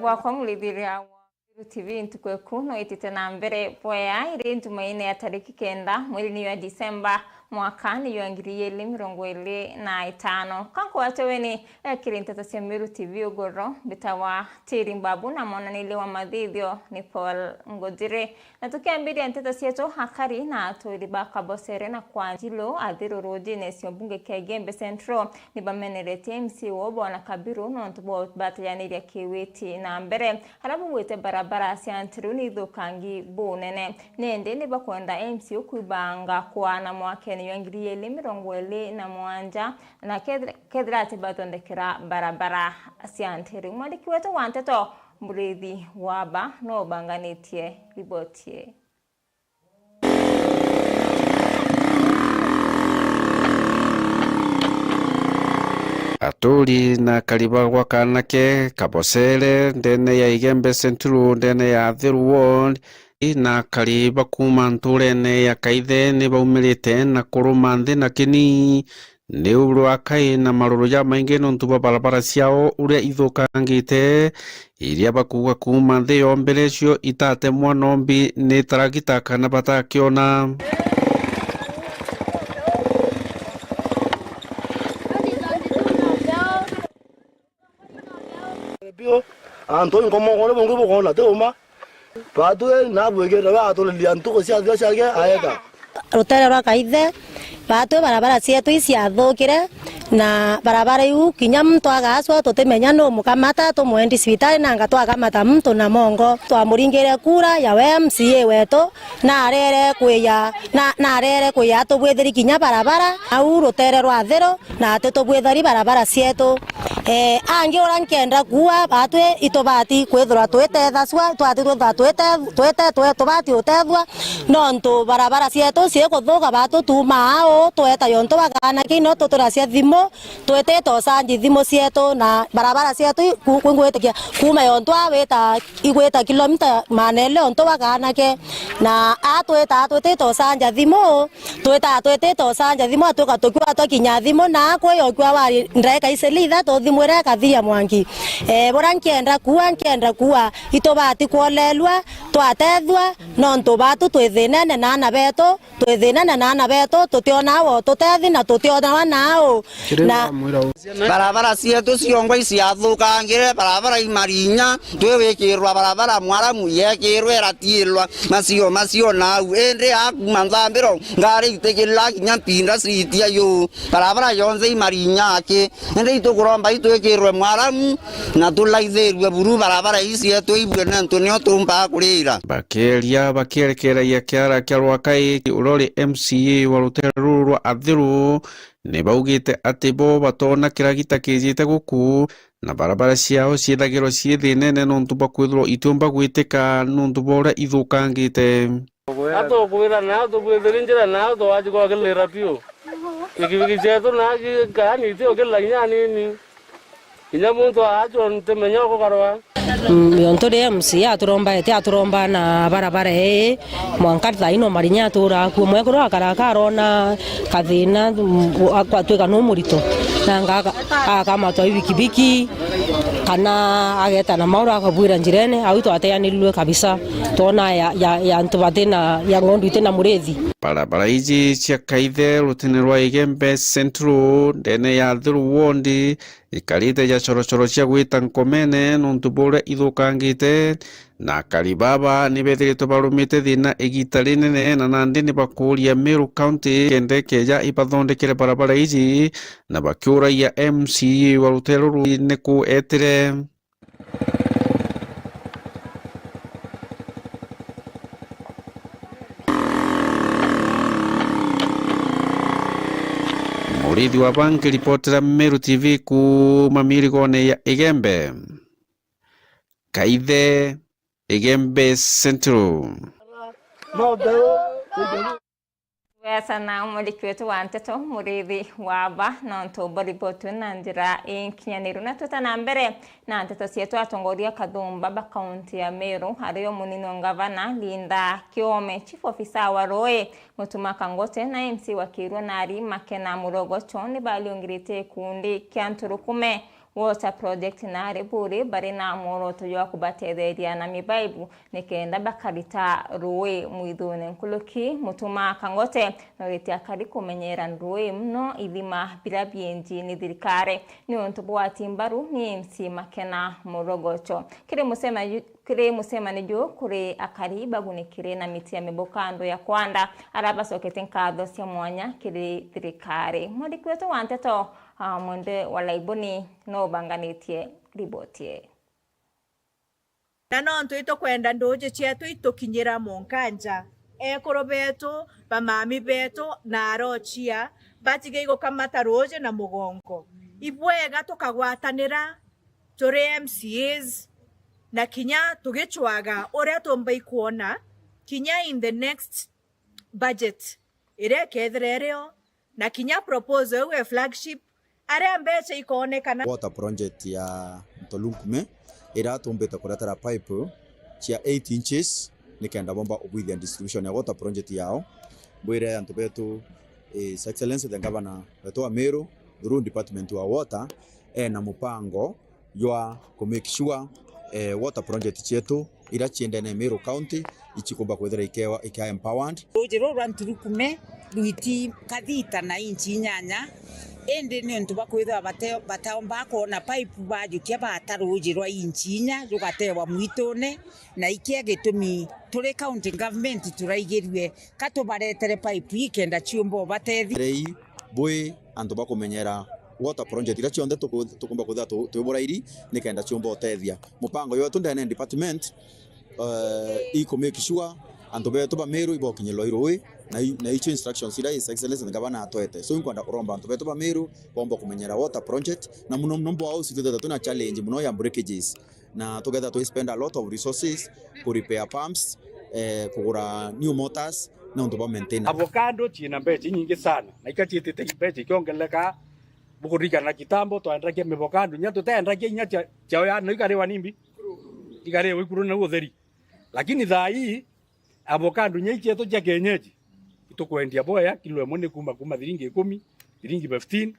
Wakwa mulithiria TV ntukwe kuno itite na mbere poya iri ntumaine ya tariki 9 mwezi wa Disemba mwaka ni wa 2025 kanko wateweni kirinteto cia Meru TV ugoro bitawa tiri mbabu na monanile wa mathithio ni Paul Ngojire na tukiambiria nteto cietu hakari na tuliba kabosere na kwanjilo athiru rojine cio bunge kia Gembe Central ni bamenerete MC wobo na Kabiru no ntubo batayaniria kiwiti na mbere harabu wete barabara cia ntiruni thukangi bunene nende ni bakwenda MC ukubanga kwa na mwakeni yangiriye limirongwele na mwanja na kedrati batondekera barabara cia ntiri mwandiki wetu wanteto Murithi Waba no banganitie ribotie. Aturi na kariba gwa kanake kabosere ndene ya Igembe Central ndene ya Thiru Ward ina kariba kuma nturene ya kaithe ni baumirite na kuruma nthi na kini ni urwa kai na maruru ya maingi nontu barabara ciao uria ithukangite iria bakuga kuma nthi yombere cio itate mwanombi ni taragita kana batakiona Anton como ngone bongo bongo te uma patu na bwegera ba to liantu ko cia cia ge aega rutera rwa kaithe patu barabara cietu iciathukire na barabara yu kinya mtu agaswa tutemenya no mukamata to mwendi hospitali na ngatwakamata mtu na mongo twamuringire kura ya MCA wetu na arere kuya to bwetheri kinya barabara au rutere rwa thero na to bwetheri barabara cietu angi ora nkenda kuwa batwe itobati kwethura twetetha swa twati twete utethwa nontu barabara cietu ciekuthuka batu tumao tweta yonto bagana kino tutura cia thimo twetete sanji thimo cietu na barabara cietu kwingwetikia kuma yonto aweta igweta kilomita manele onto bagana ke na twetete sanja thimo twetete sanja thimo atuka tukwa twakinya thimo na kweyokwa wari ndreka iselitha to thimo reka kathia mwangi bora nkenda kuwa itobati kwolelwa twatethwa nontu batu twithinene na ana beto tutiona wo tutethi na tutiona nao na barabara cietu ciongwa iciathukangire barabara imarinya twewikirwa barabara mwaramu yekirwe ratilwa macio nau ende akuma nthambiro ngari itekirira kinya mpinda citia yu barabara yonze imarinya ake ende itukuromba itwekirwe mwaramu na tulaithirwe buru barabara icietu ibwe na ntunio tumba kurira bakerekera ya kiara kia rwakai urori MCA wa rutero rwa Athiru ni baugite ati bo batona kiragita kijite guku na barabara ciao ciethagirwo ciethinene nontu bakwithirwo itumba gwiteka nontu bora ithukangite ato kwira na to bwethirinjira na to wajiko kelera pio ikibiki cietu na kani tio kelanya nini inya muntu ajo ntemenya ko karwa yontore MCA aturomba na barabara mwankarta ino marinya tura ku mwekoro akarakaro na kathina akwatweka no murito nanga akama to ibikibiki kana ageta na maura akabwira njirene au to ateyanilwe kabisa tona ya ntubatena ya ngondu itena Murithi barabara ici cia kaithe rutene rwa Igembe Central ndene ya Thiru Ward ikarite ya chorochoro cia gwita nkomene nontu bora ithukangite na karibaba ni bethirito barumite thina igita rinene na nandi ni bakuria Meru County kende keja ibathondekere barabara ici na bakiura ya MCA wa rutero rwine ku etire Murithi Waba ngiripotera Meru TV ku mamirigone ya Igembe kaithe Igembe Central Wesa na umuliki wetu wa nteto Murithi Waba nontu boribotu na njira inkinyaniru na tuta na mbere na nteto cietu atongoria Kathumba ba kaunti ya Meru ario munino ngavana Linda Kiome chief officer wa Roe Mutuma Kangote na MC wa Kirwa Nari Makena Murogocho ni baliongirite kundi kia Nturukume water project na riburi bari na mworoto yo kubatetheria na mibaibu nikenda bakarita ruwe mwithune nkuluki mutuma kangote no gitia kari kumenyera ruwe mno ithima bila bienji ni thirikari ni onto bwa timbaru ni MC Makena Morogocho kire musema ni jo kuri akari bagunikire na miti ya mibokando ya kwanda araba sokete nkatho cia mwanya kiri thirikari mwandi kwetu wanteto mwende walaibuni no banganitie ribotie na nonto itokwenda ndoje cietu itukinyira munkanja ekoro betu bamami betu na arochia batige gukamata roje na mugongo ibwega tukagwatanira turi MCAs na kinya tugichwaga uria tumbai kuona kinya in the next budget ire ketherereo na kinya proposal we flagship aria mbecha ikoonekana water project ya Ntolunkume ira tumbeta kuratara pipe chia 8 inches nikenda bomba obwithia distribution ya water project yao bwire antu betu His Excellency the Governor wetu wa Meru through department wa water na mupango ywa ku make sure water project chetu ira chiende na Meru County ichikumba kwethera ikewa empowered ujiro rwa Ntolunkume luiti kathita na inchi nyanya ende ni ntu bakwithwa bataomba kona pipe bajukia batarujirwa inchinya rugatewa mwitone na ikia gitumi turi county government turaigirie katubaretere pipe ikenda chiumbo batethi rei bwe antu bakumenyera water project ira chionde tukumba kwithwa tuburairi nikenda chiumbo tethia mupango yo tundene department iko make sure antu betu ba Meru ibokinyelwa iroi na icho instructions ira His Excellency the Governor atwete so inkwenda kuromba antu betu ba Meru bomba kumenyera water project na muno mnombo au sitete tuna challenge muno ya breakages na together to spend a lot of resources to repair pumps kugura new motors na ndo ba maintain avocado china mbechi nyingi sana na ikachitete mbechi kiongeleka bukurika na kitambo to andrake avocado nyato ta andrake nya chao ya no ikare wanimbi ikare wikuru na utheri lakini thaa hii avocado nyingi to cha kienyeji tukwendia boya kilo emwe kuma thiringi 10 thiringi 15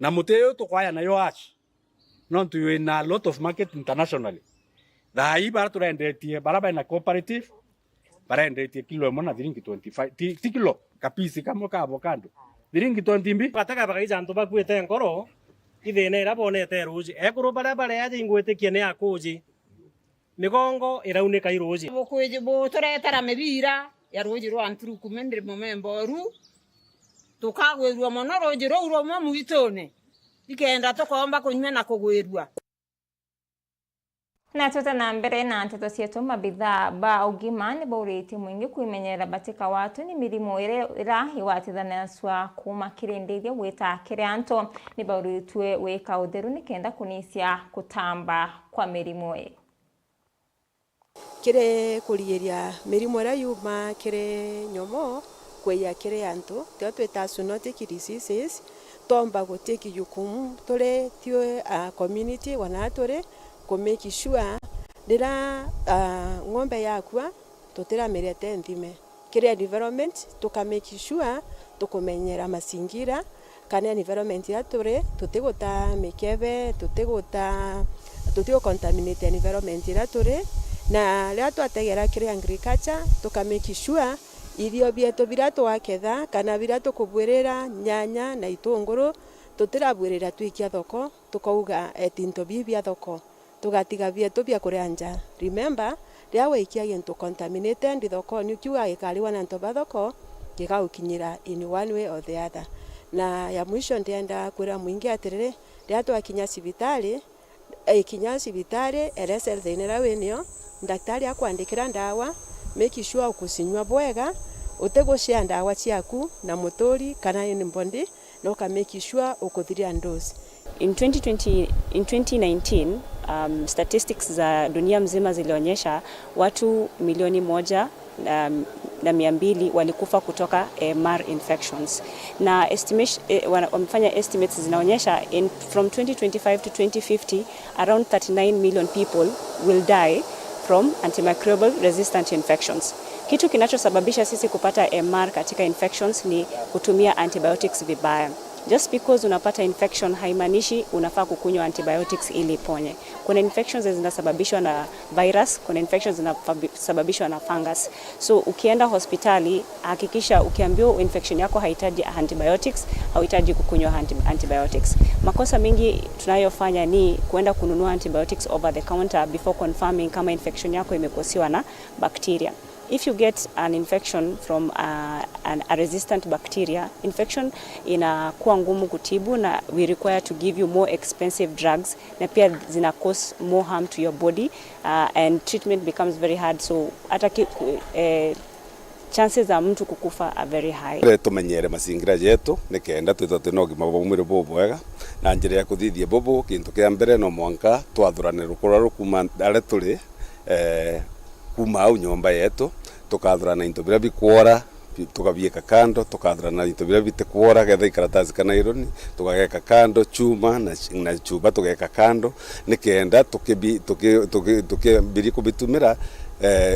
na muteo tukwaya nayo ash no tu na lot of market internationally thai bara turendetie baraba na cooperative barendetie kilo emwe na thiringi 25 kilo kapisi kamo ka avocado thiringi 20 mbi bataka bakaija antu bakwete ngoro ithene ira bonete ruji ekuru bara ya ingwete kiene akuji migongo iraunika iruji bukwije bu turetara mibira ya roji rwa Ntolunkume ndiri momemboru tukagwirwa mono roji ro mo mwitone ikenda tukomba kunywa na kugwirwa na tuta na mbere na nteto cietu mabithaa ba ugima ni bauriti mwingi kuimenyera batika watu ni mirimo ira iwatithanaswa kuma kirindithia gwita kirianto ni bauritwe wika utheru ni kenda kunisia kutamba kwa mirimo kire kuriyeria mirimo ra yuma kire nyomo kweya kire antu tio tweta zoonotic diseases tomba guteki yukumu tore tio community wana tore ko make sure dira ngombe yakwa totera merete nthime kire development tuka make sure tukumenyera masingira kana environment ya tore tutigota mikebe tutiko contaminate environment ya tore na ria twategera kire agriculture tuka make sure irio bieto birato waketha kana birato kubwirira nyanya na itunguru tutirabwirira twikia thoko tukauga etinto bibia thoko tugatiga bieto bia kurianja remember ria weikia gintu contaminated thoko ni kiuga gikariwa na ntoba thoko gigaukinyira in one way or the other na ya mwisho ndienda kwira mwingi atirire ria twakinya cibitari kinya cibitari RSL thinera wenio daktari akwandikira ndawa make sure ukusinywa bwega utegucia ndawa ciaku na mutori kana ni mbondi no ka make sure ukuthiria dose. In 2019 statistics za dunia mzima zilionyesha watu milioni 1,200,000 walikufa kutoka MR infections na wamefanya estimates zinaonyesha from 2025 to 2050 around 39 million people will die from antimicrobial resistant infections. Kitu kinachosababisha sisi kupata MR katika infections ni kutumia antibiotics vibaya. Just because unapata infection haimaanishi unafaa kukunywa antibiotics ili iponye. Kuna infections zinasababishwa na virus, kuna infections zinasababishwa na fungus. So ukienda hospitali, hakikisha ukiambiwa infection yako haihitaji antibiotics, hauhitaji kukunywa antibiotics. Makosa mingi tunayofanya ni kuenda kununua antibiotics over the counter before confirming kama infection yako imekosiwa na bacteria. If you get an infection from a resistant bacteria, infection inakuwa ngumu kutibu na we require to give you more expensive drugs na pia zina cause more harm to your body and treatment becomes very hard, so hata chances za mtu kukufa are very high. Tumenyere mazingira yetu nikenda twithote no gima bumire bubwega na njira ya kuthithia bubu kintu kia mbere no mwanka twathurane rukura rukuma ale tuli kuma au nyomba yetu tukathurana into bira bikwora tukabieka kando tukathurana into bira bitekwora getha ikaratazi kana ironi tukageka kando chuma na chuba tugeka kando nikenda tukibiri kubitumira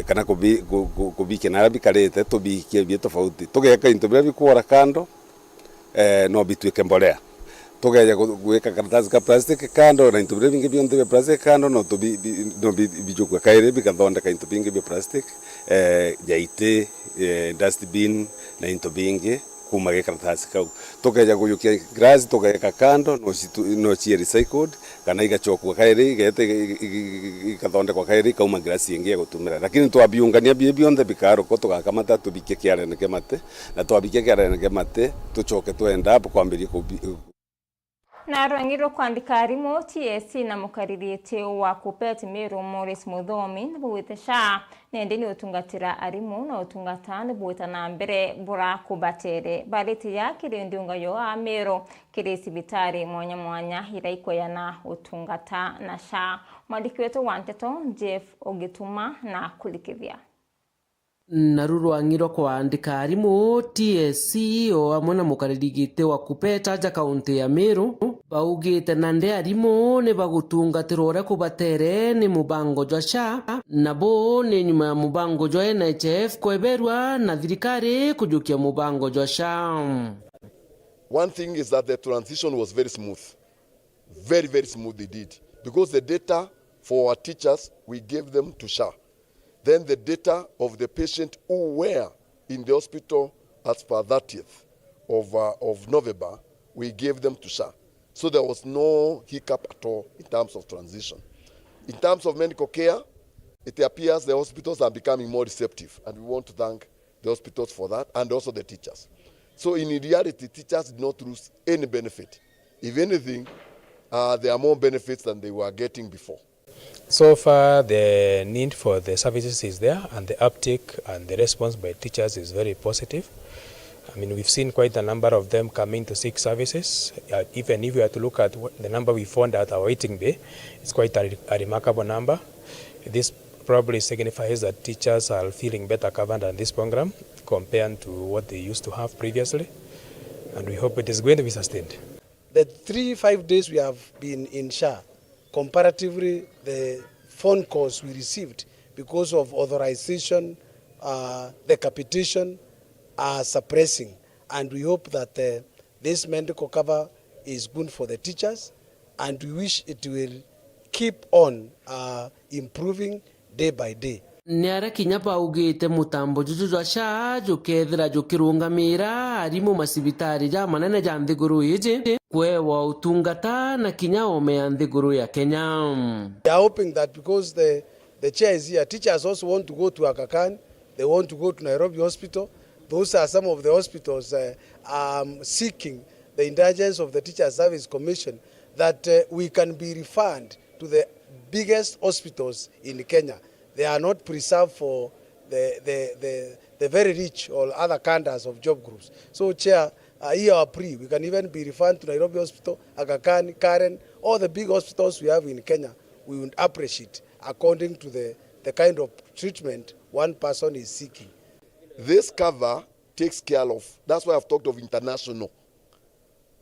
kana kubike na bikarete tubikie bie tofauti tugeka into bira bikwora kando no bitwike mbolea tugeja gweka karatazi ka plastic kando na into bira bingi bionde bia plastic kando no bijukwa kaire bikathondeka into bingi bia plastic jaite dustbin na into bingi kuma ge karatazi kau tugeja guyukia glass tugeka kando no chi recycled kana igachokwa kaire igete ikathondekwa kaire kauma glass ingi ya gutumira lakini twabiungania bionde bikaro ko tugakamata tubikie kiarene kemate na twabikie kiarene kemate tuchoke twenda kwambiria na rwangiro kwandika arimu TSC na mukaririte wa Kuppet Meru Morris Muthomi buwite sha nendeni utungatira arimu na utungatana buwita na mbere bura kubatere bariti ya kirindunga yo a Meru kirisi bitari mwanya hiraiko yana utungata na sha mwandiki wetu wanteto Jeff Ogituma na kulikithia narurwangiro kwandika arimu TSC o amwe na mukaririgite wa Kuppet aja kaunti ya Meru baugite na nde arimu ni bagutungatirwo uria kubatere ni mubango jwa SHA nabo ni nyuma ya mubango jwa NHIF kweberwa na thirikari kujukia mubango jwa SHA. One thing is that the transition was very smooth, very smooth indeed, because the data for our teachers we gave them to SHA. Then the data of the patient who were in the hospital as per 30th of November, we gave them to SHA. So there was no hiccup at all in terms of transition. In terms of medical care, it appears the hospitals are becoming more receptive, and we want to thank the hospitals for that, and also the teachers. So in reality, teachers did not lose any benefit. If anything, there are more benefits than they were getting before. So far, the need for the services is there, and the uptake and the response by teachers is very positive. I mean, we've seen quite a number of them coming to seek services. Even if we are to look at the number we found at our waiting bay, it's quite a remarkable number. This probably signifies that teachers are feeling better covered on this program compared to what they used to have previously, and we hope it is going to be sustained. The 3-5 days we have been in SHA, comparatively the phone calls we received because of authorization, the capitation are suppressing, and we hope that this medical cover is good for the teachers, and we wish it will keep on improving day by day. Niara kinya baugite mutambo juju jwa SHA jukethira jukirungamira arimu masibitari ja manene ja nthiguru iji kwewa utungata na kinya ome ya nthiguru ya Kenya. We are hoping that because the chair is here, teachers also want to go to Aga Khan, they want to go to Nairobi Hospital. Those are some of the hospitals seeking the indulgence of the Teachers Service Commission that we can be referred to the biggest hospitals in Kenya. They are not preserved for the very rich or other cadres of job groups. So, Chair, here are pre. We can even be referred to Nairobi Hospital, Aga Khan, Karen, all the big hospitals we have in Kenya. We would appreciate according to the kind of treatment one person is seeking. This cover takes care of, that's why I've talked of international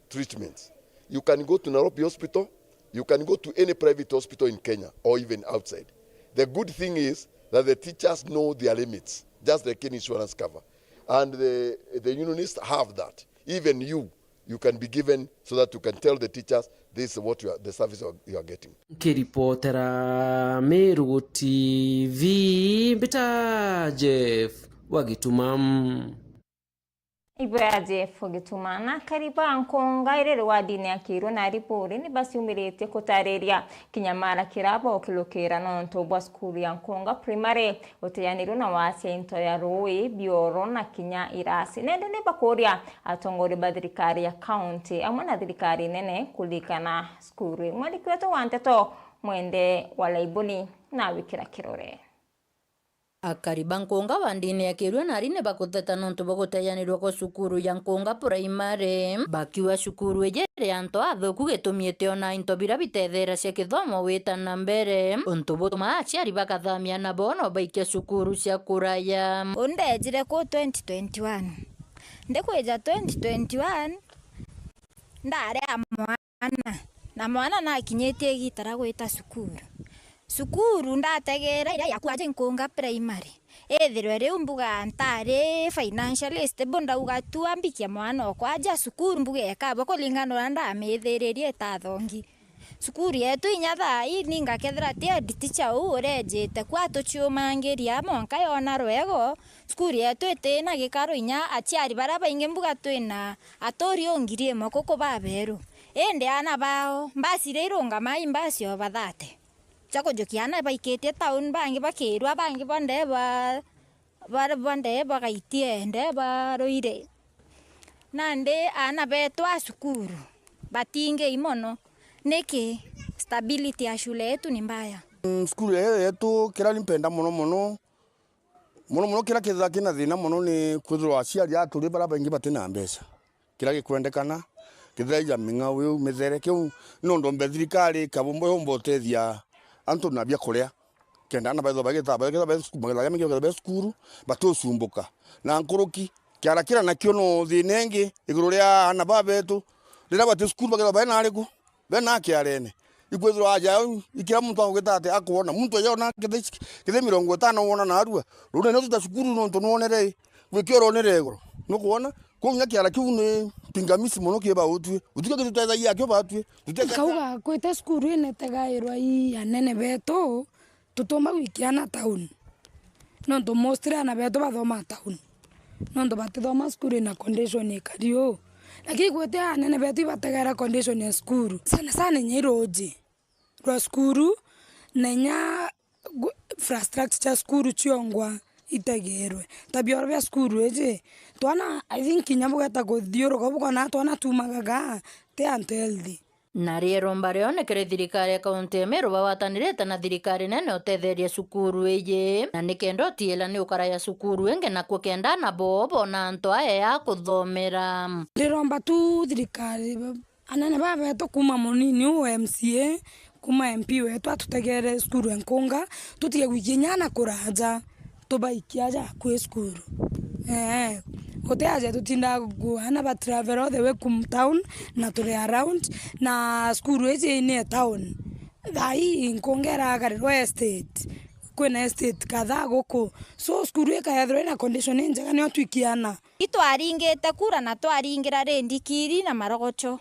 treatments. You can go to Nairobi Hospital, you can go to any private hospital in Kenya or even outside. The good thing is that the teachers know their limits, just like any insurance cover. And the unionists have that. Even you you can be given so that you can tell the teachers this is what the service you are getting. Kiripotera Meru TV Bita Jeff Wagitumam. Ibaya Jeff Wagitumana kariba nkonga irere wa dini ya Kiru na ripori ni basi umirete kutareria kinyamara kirabo okilokera nonto bwa skulu ya nkonga primary oteyaniro na wase into ya Roi Bioro na Kinya Irasi nende ne bakoria atongore badirikari ya county amana dirikari nene kulikana skulu mwalikweto wanteto mwende walaibuni na wikira kirore. Akariba nkonga wandini ya Kiru na rine bakuteta nonto bagoteyanirwa ko sukuru ya nkonga primary bakiwa sukuru ejere anto athoku gitumiete ona into bira bitethera cia kithomo wita na mbere onto botuma aciari bakathamia na bono baikia sukuru cia kuraya undejire ko 2021 ndekweja 2021 ndare mwana na kinyetie gitara gwita sukuru ndategera ira yakwaje nkonga primary ethirwe riu mbuga ntare financially stable ndauga tu ambikia mwana okwaja sukuru mbuga ekaba kulingana na ndamithiririe tathongi sukuru yetu inyatha ninga kethira tie teacher urejete kwa tuchumangiria monka yona rwego sukuru yetu itina gikaro inya aciari bara bainge mbuga twina atori ongirie moko ko baberu ende ana bao mbasire irunga mai mbasio bathate chako jokiana baikete town bangi bakirwa bangi bonde bonde bagaitie ende baroire nande ana betwa sukuru batinge imono niki stability ya shule yetu ni mbaya. Skulu yetu kira limpenda muno kira kitha kina thina muno ni kwithirwa aciari aturi bara baingi batina mbeca kira gikwendekana kithaija minga uyu mithere kiu nondo mbethirikari kabumbo yombo tethia antu na bia kuria kenda na baitho bagita skulu batosumbuka na nkuruki kiara kira nakio no thinengi iguru ria ana babetu rira bati skulu bagita baina ariku bena kiarene ikwithirwa aja ikira muntu agugitate akuona muntu yona kithe 50 wona na arua rune no tuta skulu no tononere gwikiro nere iguru no kuona kunya kiara kiu ni pingamisi muno kiba utwe utuka kituteza yakyo batwe kauga kwete skulu ine tegairwa i anene beto tutoma wikiana town nondo mostre na beto bathoma town nondo batithoma skulu na condition ikario lakini kwete anene beto bategera condition ya skulu sana nyiroje rwa skulu nenya infrastructure skulu chiongwa itegerwe tabia bya skulu eje twana I think nyamugeta guthioro gobukona twana tumagaga te anteldi nari rombare onekere thirikari akaunti ya Meru bawatanirete na thirikari nene otetheria sukuru eje na nikendo tiela ni ukara ya sukuru enge na kukenda na bobo na anto ae ya kuthomera riromba tu thirikari anene babeto kuma munini u MCA kuma MP wetu atutegere sukuru enkonga tutige gwikinyana kuraja tubaikiaja kwe skuru hoteaje tutinda guana ba travel all the way kum town na tuli around na skuru eje ni town dai nkongera garirwa estate kwena estate kadha goko so skuru ekayathro na condition njega ni otwikiana itwaringite kura na twaringira rendikiri na marogocho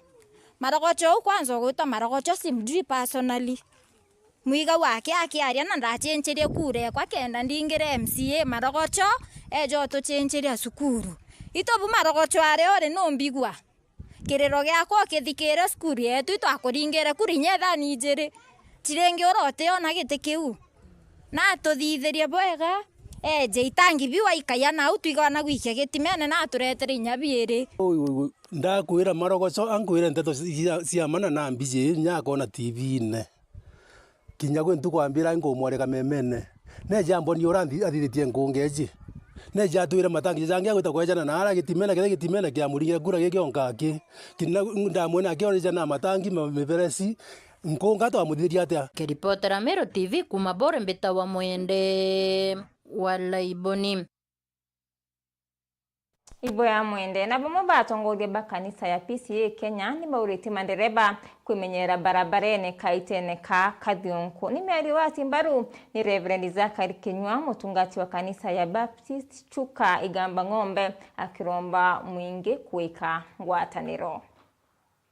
kwanza gwita marogocho simdri personally mwiga wake akiaria na ndachencherie kure kwa kenda ndingire MCA marogocho ejo tuchencheria sukuru itobu marogocho are ore no mbigwa kirero gyako kithikire sukuru yetu twakuringire kuri nyetha nijere tirenge orote ona gite kiu na tuthitheria bwega eje itangi biwa ikayana utwigana gwikia gitimene na turetere nyabiere ndakwira marogocho ankwira nteto ciamana na mbije nyakona TV ne kinya gwentu kwambira ngomwareka memene ne jambo ni orandi athiritie ngungeji ne jatwire matangi jangia gwita kwejana na ara gitimena kya muringe kura gikionka ki kina ndamwena kionja na matangi meveresi nkunga to amuthiria atia Kiripotera Meru TV kuma bore mbita wa mwende walaiboni Ibo ya mwende na bamwe batongoria bakanisa ya PCA Kenya ni bauriti mandereba kwimenyera barabarene kaitene ka kathionko ni miari wa timbaru ni Reverend Zakari Kinyua mutungati wa kanisa ya Baptist Chuka Igamba Ng'ombe akiromba mwingi kuika ngwataniro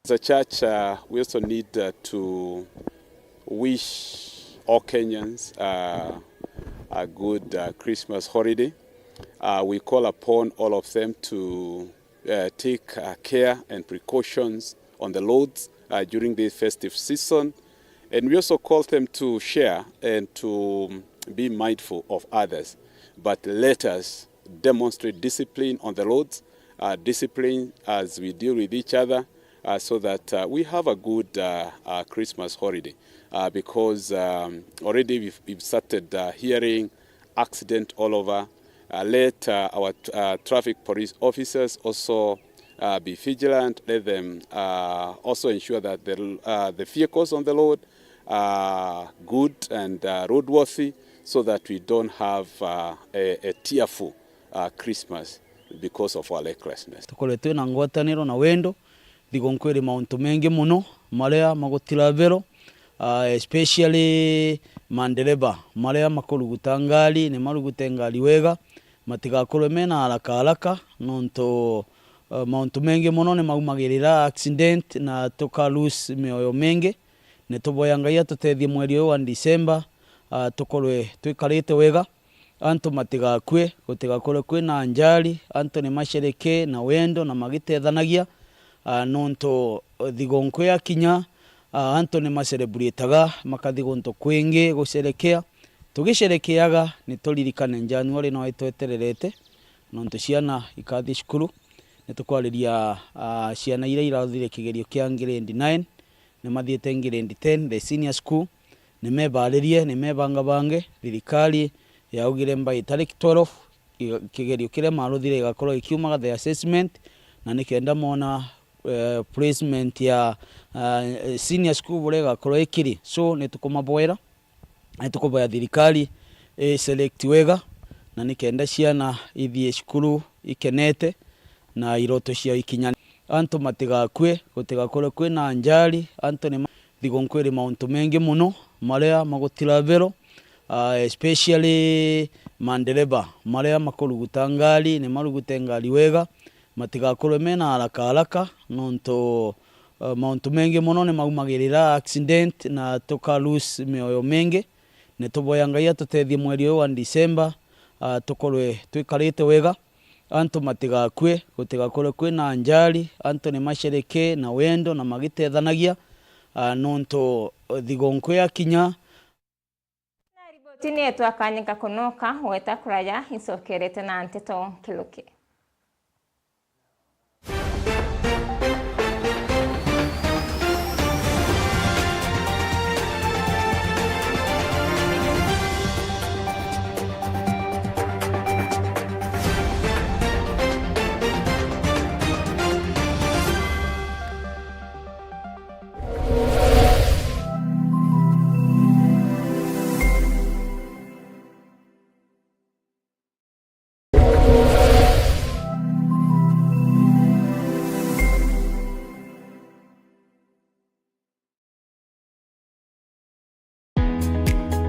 As a church, we also need to wish all Kenyans a good Christmas holiday. We call upon all of them to take care and precautions on the roads during the festive season. And we also call them to share and to be mindful of others. But let us demonstrate discipline on the roads, discipline as we deal with each other, so that we have a good Christmas holiday. Because already we've started hearing accident all over. Let our traffic police officers also be vigilant. Let them also ensure that the vehicles on the road are good and roadworthy, so that we don't have a tearful Christmas because of our recklessness. Tukoletwe na ngwataniro na wendo thigonkwiri mauntu mengi muno maria magutira vero, especially mandereba maria makuruguta ngari ni marugute ngari wega matigakorwe mena haraka nonto mauntu mengi muno ni maumagirira accident na tukalose mioyo mengi. Ne tuboya Ngai atutethie mweri wa December tukorwe twikarite wega, antu matigakwe gutigakorwe kwina njari, antu ni mashereke na wendo na magitethanagia nonto thigonkwe akinya, antu ni macelebrataga makathigonto kwingi gucerekea. Tugisherekeaga ni turirikane January no itwetererete nonto ciana ikathi cukuru. Ni tukwariria ciana ira irathire kigerio kia grade 9 ni mathiete grade 10 the senior school, ni mebaririe ni mebangabange. Thirikari yaugire mbai tariki 12 kigerio kire maruthire gakorwo ikiumaga the assessment, na nikenda mona placement ya senior school bure gakorwo ikiri. So ni tukumaboera, ni tukuboya thirikari select wega, na nikenda ciana ithie cukuru ikenete na iroto cia ikinya. Antu matigakwe gutigakorwe kwina njari, antu ni thigonkwiri mauntu mengi muno maria magutira vero, especially mandereba maria makuruguta ngari ni marugute ngari wega matigakorwe mena haraka nonto mauntu mengi muno ni maumagirira accident na tukalose mioyo mengi. Ne tuboya Ngai atutethie mweri wa December tukorwe twikarite wega, antu matigakwe gutigakorwe kwina njari, antu ni mashereke na wendo na magitethanagia nonto thigonkwe akinya. Tini yetu akanyika kunoka weta kuraya isokerete na Nteto Kiluki.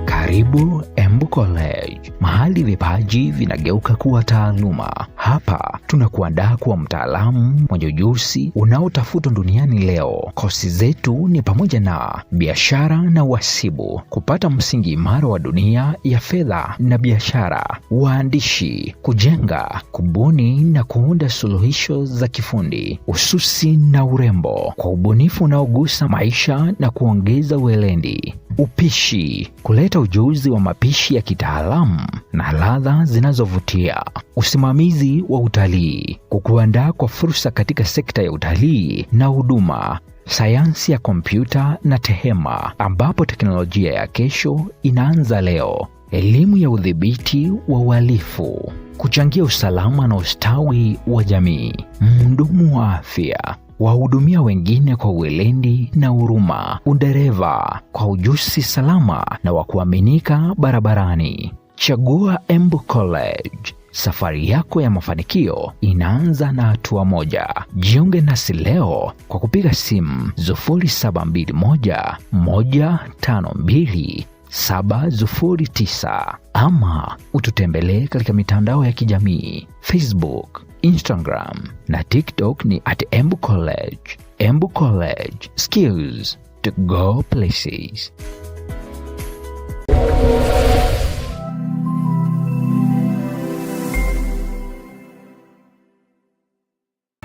Karibu Embu College, mahali vipaji vinageuka kuwa taaluma. Hapa tunakuandaa kuwa mtaalamu mwenye ujuzi unaotafutwa duniani leo. Kozi zetu ni pamoja na biashara na uhasibu, kupata msingi imara wa dunia ya fedha na biashara, uandishi, kujenga, kubuni na kuunda suluhisho za kifundi, ususi na urembo kwa ubunifu unaogusa maisha na kuongeza uelendi, upishi, kuleta ujuzi wa mapishi ya kitaalamu na ladha zinazovutia, usimamizi wa utalii, kukuandaa kwa fursa katika sekta ya utalii na huduma, sayansi ya kompyuta na tehema ambapo teknolojia ya kesho inaanza leo, elimu ya udhibiti wa uhalifu, kuchangia usalama na ustawi wa jamii, mhudumu wa afya, wahudumia wengine kwa uelendi na huruma, udereva kwa ujuzi salama na wa kuaminika barabarani. Chagua Embu College. Safari yako ya mafanikio inaanza na hatua moja. Jiunge nasi leo kwa kupiga simu 0721 152 709 ama ututembelee katika mitandao ya kijamii Facebook, Instagram na TikTok ni @Embu College. Embu College, skills to go places.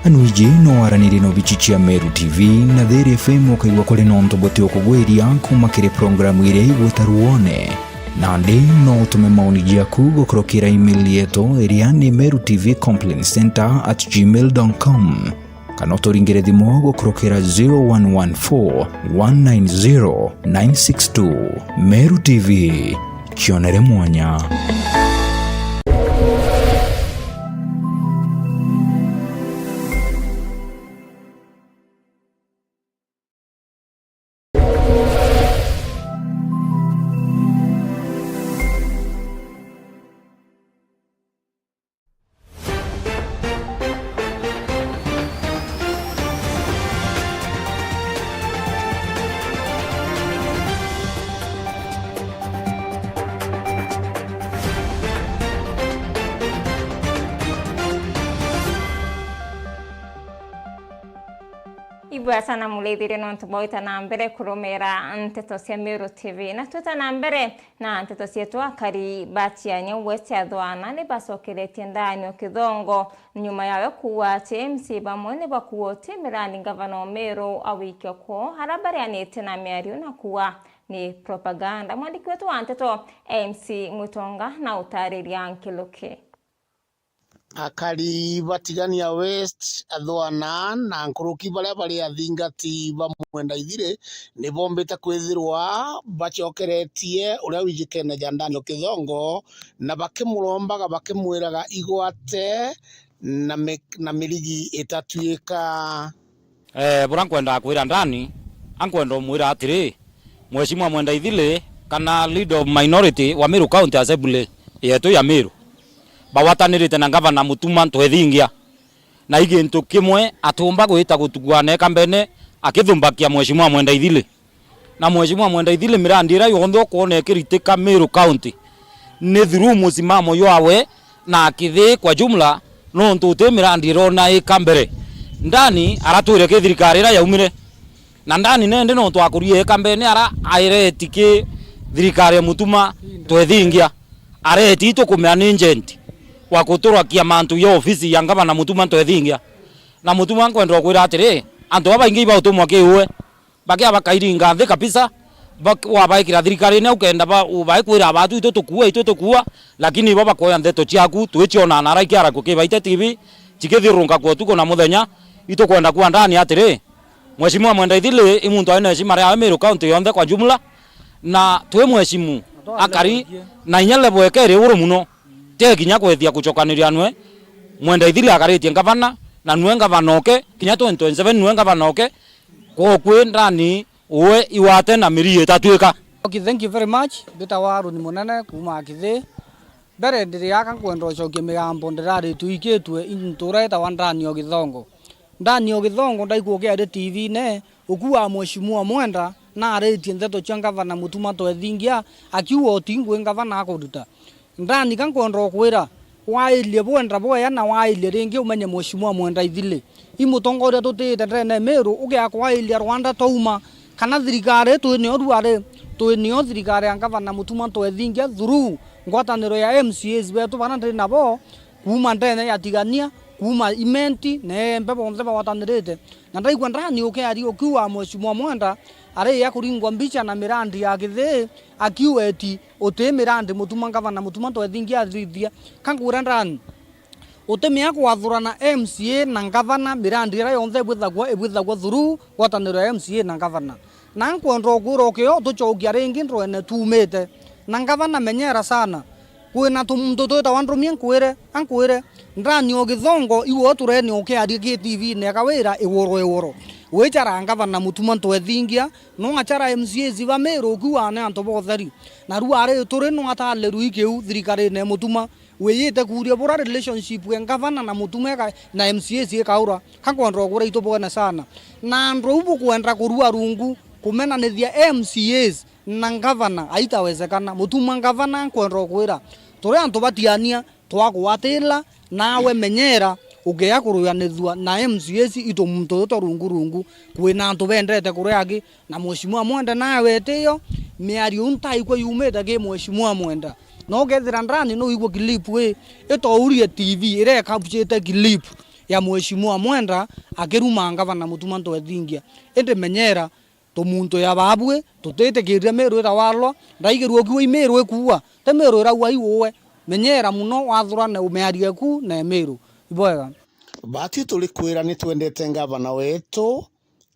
Anuije no aranire no bichichia Meru TV na There FM okaiwa kole no ntobote okugweria kumakire programu ire igutaruone na ndi no tume maoni yaku gukorokera email yetu eriani merutv.complaintcenter@gmail.com kana turingire thimo gukorokera 0114 190 962. Meru TV, kionere mwanya. Ibwa sana muleithire no ntuboita na mbere kurumira nteto cia Meru TV na twita na mbere na nteto cietu akari batiania West Athwana ni bacokeretie ndani okithongo nyuma yawe kuwa TMC bamwe ni bakuo timirani gavana Meru awikio ko harabarianite na miario na kuwa ni propaganda. Mwandiki wetu wa nteto MC Mutonga na utariria Nkiluki. Akari batigania West Athwana na nkuruki baria bari athingati bamwenda ithire ni bombete kwithirwa bacokeretie uria wijikene jandani okithongo na bakimurombaga bakimwiraga igwate na mirigi itatuika bura kwenda kwira ndani ankwenda mwira atiri mheshimiwa mwenda ithile kana leader of minority wa Meru County Assembly yetu ya Meru bawatanirite na gavana Mutuma twethingia na igintu kimwe atumba gwita gutugwane kambene akithumbakia mheshimiwa mwenda ithile na mheshimiwa mwenda ithile mirandira yonthe kuone kiritika Meru County ni through musimamo yawe na akithi kwa jumla no ntute mirandira na ikambere ndani aratwire ke thirikari ra yaumire na ndani nende no twakurie kambene ara airetike thirikari Mutuma twethingia areti to kumanagement wa kuturwa kia mantu ya ofisi ya gavana Mutuma twethingia na Mutuma nkwenda kwira atiri antu aba ingi ba utumwa kiwe bakia bakairinga thi kabisa wabaikira thirikari ne ukenda ba ubaikwira abatu itotukua lakini baba koya ndeto ciaku twichiona na raikiara kukibaite TV cikithirunga kwa tuko na muthenya itokwenda kwa ndani atiri mheshimiwa mwenda ithile imuntu aina heshima ya Meru County yonthe kwa jumla na twe mheshimu akari na inyale bwekere uru muno te kinya kwethia kuchokaniria nwe mwenda ithile akaritie gavana na nwe gavana oke kinya 2027 nwe gavana oke ko kwendani uwe iwate na miri itatuika. Okay, thank you very much. Bita waru ni munene kuma akithi bere ndiri yaka kwenda cokia migambo ndirari tuikitwe intureta wa ndani ogithongo ndaiguo kiari TV ne ukuwa mheshimiwa mwenda na aretie ndeto cia gavana Mutuma twethingia akiuga otingwe gavana akuruta ndani kankwenda kwira wailie bwenda boya na wailie ringi umenye mheshimiwa mwenda ithile imutongoria tutite ndene Meru ugia kwailia Rwanda touma kana thirikari twinio thirikari ya gavana Mutuma twethingia through ngwataniro ya MCAs betu bana ndiri nabo kuma ndene ya tigania kuma imenti ne mbebo nzeba watanirite na ndaigwa ndani ukiari ukiwa mheshimiwa mwenda are ya kuringwa mbicha na mirandi ya githe akiweti ote mirandi Mutuma gavana Mutuma twethingia thithia kangura ndani utemia kwathurana MCA na gavana mirandi ira yonthe ibwithagwa through ngwataniro ya MCA na gavana na nkwenda kwira ukio tuchokia ringi ndwene tumite na gavana menyera sana kwina tumuntu twita wandrumie nkwire ndani ogithongo iwo tureni ukiaria ki TV ne kawira iworo wichara gavana Mutuma twethingia no achara MCA ziva Meru kuwane anto botheri na ruare turi no atale ruikeu thirikari ne Mutuma wiyite kuria bora relationship we gavana na Mutuma na MCA zi kaura kakwandro kura itobona sana na ndro ubu kwenda kurua rungu kumenanithia MCAs na gavana aitawezekana Mutuma gavana kwenda kwira turi anto batiania twagwatila nawe menyera ugeya kuruyanithwa na MCAs ito muntu to rungu kwina antu bendete kuriaki na mheshimiwa Mwenda nawe tio miari unta ikwa yumeta ke mheshimiwa Mwenda no gethira ndani no igwa clip we ito urie TV ire kabuchete clip ya mheshimiwa Mwenda akiruma ngavana mutumanto ethingia ende menyera to muntu ya babwe tutete kiria Meru ira warlo ndaigerwo kiwe Meru ekuwa te Meru ira wa iwe menyera muno wathura na umearia ku na Meru iboega bati tulikwira ni twendete ngavana wetu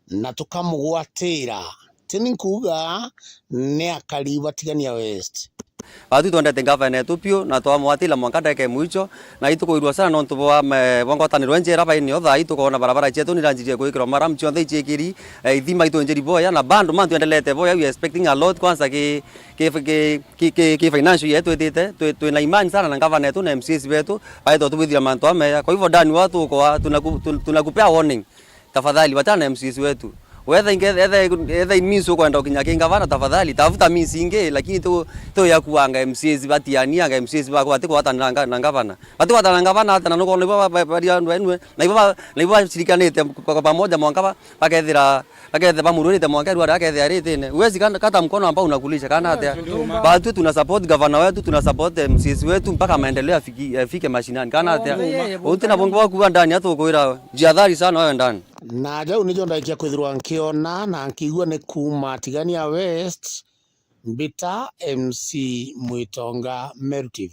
na tukamugwatira tini kuga ne akaliba tigania West batu twendete ngavana yetu pio na twamwatila mwankadeke mwicho na itukuirwa sana no tuwa bongotanirwe njera baini otha itukona barabara chetu ni ranjire kuikirwa maram chionthe ichekiri ithima itonjeri boya na bando man tuendelete boya we expecting a lot kwanza ki financial yetu etete twina imani sana na ngavana yetu na MCs wetu baito tubithira manto ame kwa hivyo ndani watu kwa tunakupea warning tafadhali watana MCs wetu whether imiso kwenda kinyake ngavana tafadhali tafuta misinge lakini to ya kuanga MCs batiania anga MCs bako atiko watananga ngavana batu watananga ngavana hata nanoko nibo bari andu enwe na ibo shirikanite kwa pamoja mwangava bakethira bamururite mwangaru akethira ritene uwezi kata mkono ambao unakulisha kana hata batu tuna support gavana wetu tuna support MCs wetu mpaka maendeleo afike mashinani kana hata utina bongo wakuwa ndani hata ukoira jiadhari sana wewe ndani na jau nijo ndaikia kwithirwa nkiona na nkigua ni kuma tigania West Mbita MC Mwitonga Meru TV.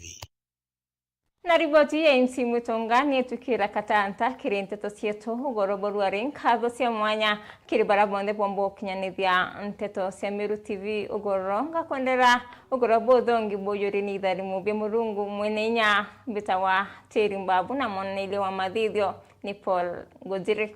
Na riboti ya MC Mwitonga ni tukira katanta kiri nteto sietu ugoroboru aring kadho sia mwanya kiri barabonde pombo kinyanithia nteto sia Meru TV ugoronga kwendera ugorobo ngi boyori ni idari mubia murungu mwenenya Mbita wa Teri Mbabu na mwanile wa madhidhio ni Paul Ngojiri.